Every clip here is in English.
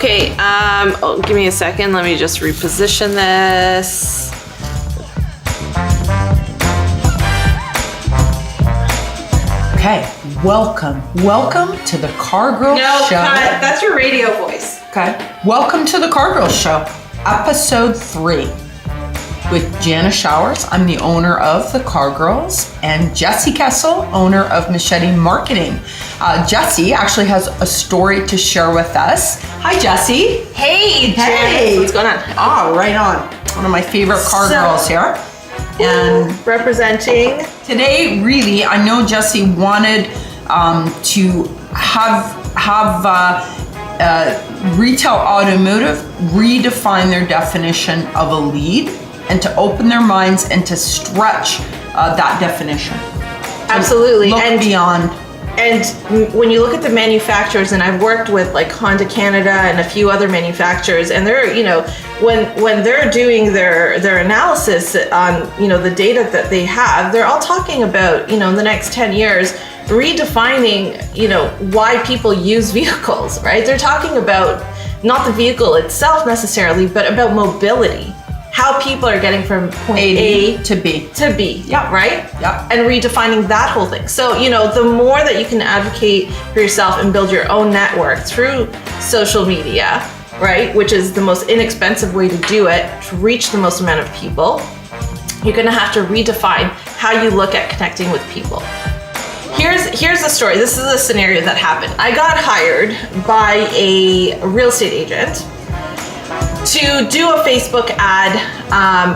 Okay, give me a second. Let me just reposition this. Okay, welcome to the Car Girl No, Show. cut. That's your radio voice. Okay, welcome to the Car Girl Show, episode 3, with Jana Showers. I'm the owner of the Car Girls, and Jesse Kessel, owner of Machete Marketing. Jesse actually has a story to share with us. Hi, Jesse. Hey, Hey. What's going on? Oh, right on. One of my favorite car girls here. And representing. today, really, I know Jesse wanted to have retail automotive redefine their definition of a lead and to open their minds and to stretch that definition. Absolutely. Look beyond. And when you look at the manufacturers, and I've worked with like Honda Canada and a few other manufacturers, and they're, when they're doing their analysis on, the data that they have, they're all talking about, in the next 10 years, redefining, why people use vehicles, right? They're talking about not the vehicle itself necessarily, but about mobility. How people are getting from point A to B. Yeah, right? Yeah. And redefining that whole thing. So, the more that you can advocate for yourself and build your own network through social media, right? Which is the most inexpensive way to do it, to reach the most amount of people, you're gonna have to redefine how you look at connecting with people. Here's the story. This is a scenario that happened. I got hired by a real estate agent to do a Facebook ad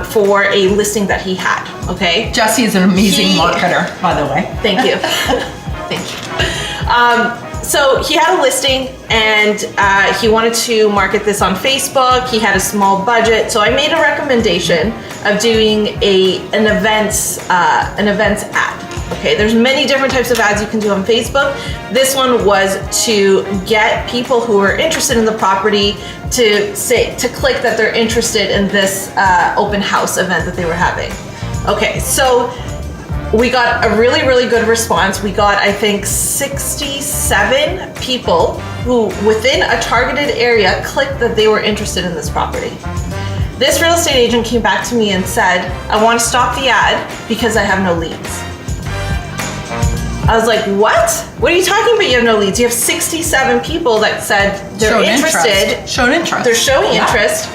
for a listing that he had, okay? Jesse is an amazing marketer, by the way. Thank you. Thank you. So he had a listing and he wanted to market this on Facebook. He had a small budget. So I made a recommendation of doing an events ad. Okay, there's many different types of ads you can do on Facebook. This one was to get people who are interested in the property to click that they're interested in this open house event that they were having. Okay, so we got a really, really good response. We got, I think, 67 people who within a targeted area clicked that they were interested in this property. This real estate agent came back to me and said, I want to stop the ad because I have no leads. I was like, what? What are you talking about? You have no leads. You have 67 people that said they're interested. Showed interest. They're showing interest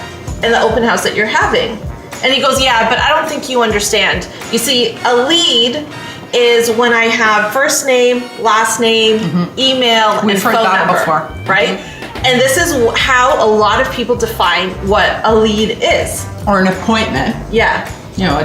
in the open house that you're having. And he goes, yeah, but I don't think you understand. You see, a lead is when I have first name, last name, email, and phone number. We've heard that before. Right? And this is how a lot of people define what a lead is. Or an appointment. Yeah.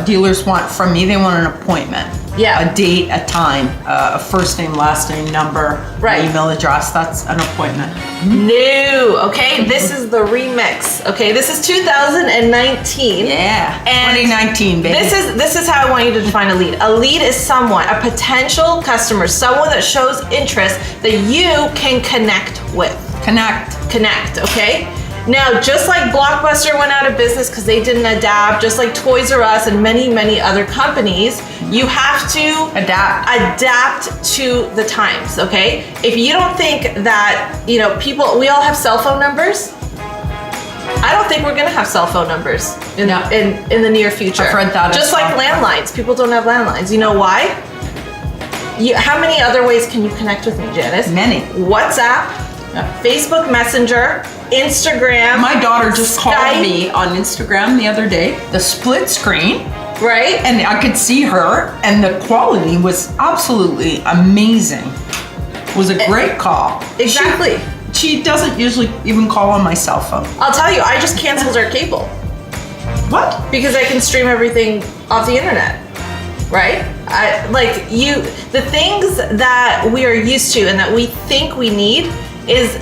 Dealers want from me, they want an appointment. Yeah. A date, a time, a first name, last name, number, email address. That's an appointment. No. Okay. This is the remix. Okay. This is 2019. Yeah. And 2019, baby. This is how I want you to define a lead. A lead is someone, a potential customer, someone that shows interest that you can connect with. Connect. Okay. Now, just like Blockbuster went out of business because they didn't adapt, just like Toys R Us and many, many other companies, you have to adapt to the times, okay? If you don't think that, people, we all have cell phone numbers. I don't think we're gonna have cell phone numbers in the near future. I've read that just like landlines. People don't have landlines. You know why? How many other ways can you connect with me, Janice? Many. WhatsApp, Facebook Messenger, Instagram. My daughter just Skype. called me on Instagram the other day, the split screen. Right? And I could see her, and the quality was absolutely amazing. It was a great call. Exactly. She doesn't usually even call on my cell phone. I'll tell you, I just canceled our cable. What? Because I can stream everything off the internet. Right? The things that we are used to and that we think we need is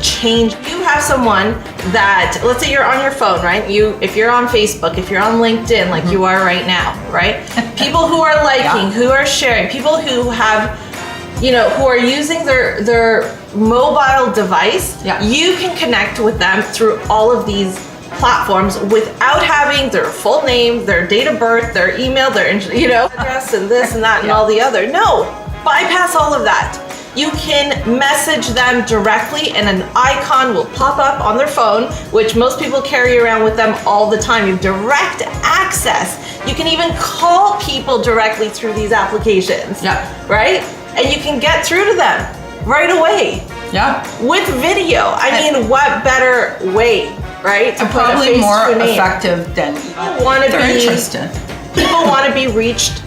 change. You have someone that, let's say you're on your phone, right? If you're on Facebook, if you're on LinkedIn, like you are right now, right? People who are liking, who are sharing, people who have, who are using their mobile device, you can connect with them through all of these platforms without having their full name, their date of birth, their email, their address, and this and that and all the other. No, bypass all of that. You can message them directly and an icon will pop up on their phone, which most people carry around with them all the time. You have direct access. You can even call people directly through these applications, right? And you can get through to them right away. Yeah. With video. I mean, what better way, right? And probably more effective than they're interested. People want to be reached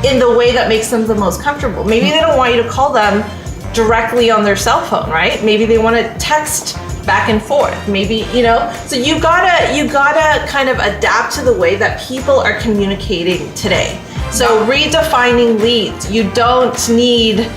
in the way that makes them the most comfortable. Maybe they don't want you to call them directly on their cell phone, right? Maybe they want to text back and forth. Maybe, you know, so you gotta kind of adapt to the way that people are communicating today. So redefining leads. You don't need,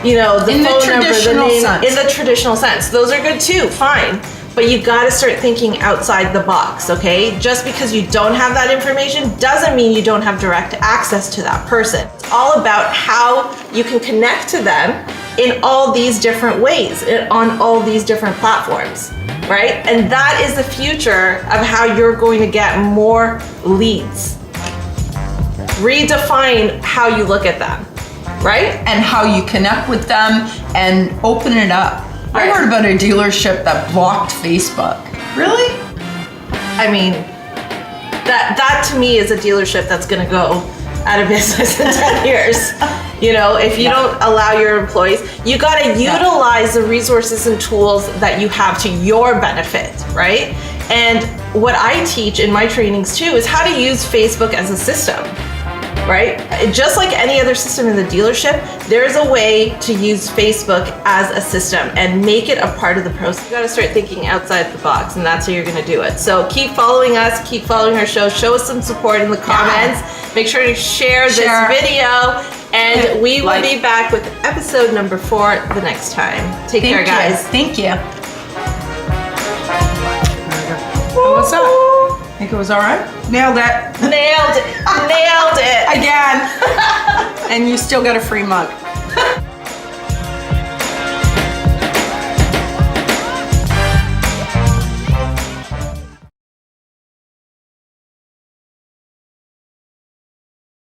you know, the phone number, the name, in the traditional sense. Those are good too, fine. But you gotta start thinking outside the box, okay? Just because you don't have that information doesn't mean you don't have direct access to that person. It's all about how you can connect to them in all these different ways, on all these different platforms, right? And that is the future of how you're going to get more leads. Redefine how you look at them, right? And how you connect with them and open it up. I heard about a dealership that blocked Facebook. Really? I mean, that to me is a dealership that's gonna go out of business in 10 years. You know, if you don't allow your employees, you gotta utilize the resources and tools that you have to your benefit, right? And what I teach in my trainings too is how to use Facebook as a system. Right? Just like any other system in the dealership, there's a way to use Facebook as a system and make it a part of the process. You gotta start thinking outside the box, and that's how you're gonna do it. So keep following us, keep following our show, show us some support in the comments. Make sure to share this video, and we will be back with episode number 4 the next time. Take care, guys. Thank you. What's up? Think it was all right? Nailed it. Nailed it. Nailed it. Again. And you still got a free mug.